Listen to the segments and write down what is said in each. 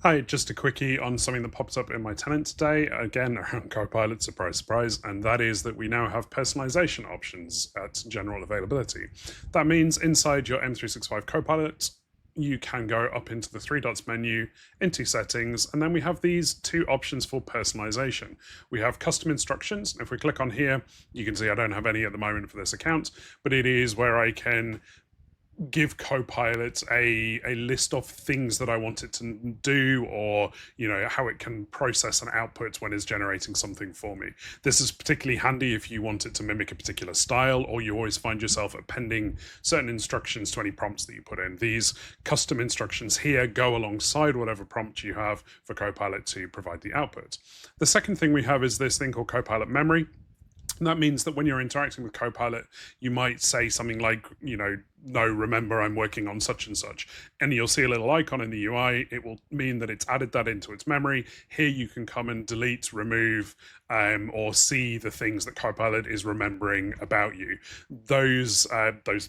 Hi, just a quickie on something that popped up in my tenant today, again around Copilot, surprise, surprise, and that is that we now have personalization options at general availability. That means inside your M365 Copilot, you can go up into the three dots menu, into settings, and then we have these two options for personalization. We have custom instructions. If we click on here, you can see I don't have any at the moment for this account, but it is where I can give Copilot a list of things that I want it to do, or how it can process an output when it's generating something for me. This is particularly handy if you want it to mimic a particular style, or you always find yourself appending certain instructions to any prompts that you put in. These custom instructions here go alongside whatever prompt you have for Copilot to provide the output. The second thing we have is this thing called Copilot Memory. And that means that when you're interacting with Copilot, you might say something like, no, remember I'm working on such and such. And you'll see a little icon in the UI. It will mean that it's added that into its memory. Here you can come and delete, remove, or see the things that Copilot is remembering about you. Those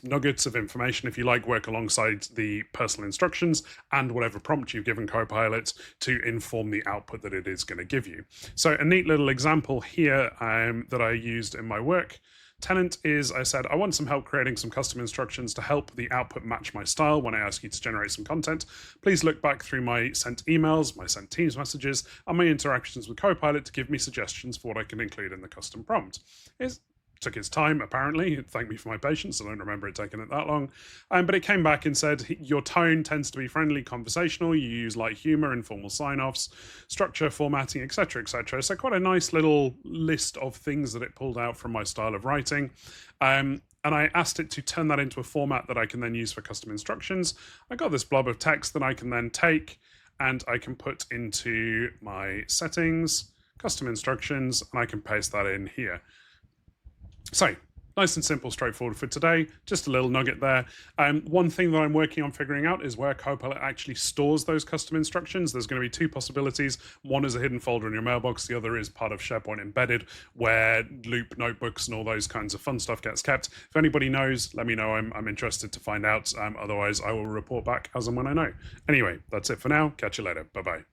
nuggets of information, if you like, work alongside the personal instructions and whatever prompt you've given Copilot to inform the output that it is going to give you. So a neat little example here that I used in my work tenant is, I said, I want some help creating some custom instructions to help the output match my style when I ask you to generate some content. Please look back through my sent emails, my sent Teams messages, and my interactions with Copilot to give me suggestions for what I can include in the custom prompt. It took its time, apparently. It thanked me for my patience. I don't remember it taking it that long. But it came back and said, your tone tends to be friendly, conversational. You use light humor, informal sign-offs, structure, formatting, etc., etc. So quite a nice little list of things that it pulled out from my style of writing. And I asked it to turn that into a format that I can then use for custom instructions. I got this blob of text that I can then take and I can put into my settings, custom instructions, and I can paste that in here. So, nice and simple, straightforward for today. Just a little nugget there. One thing that I'm working on figuring out is where Copilot actually stores those custom instructions. There's going to be two possibilities. One is a hidden folder in your mailbox. The other is part of SharePoint embedded, where loop notebooks and all those kinds of fun stuff gets kept. If anybody knows, let me know. I'm interested to find out. Otherwise, I will report back as and when I know. Anyway, that's it for now. Catch you later. Bye-bye.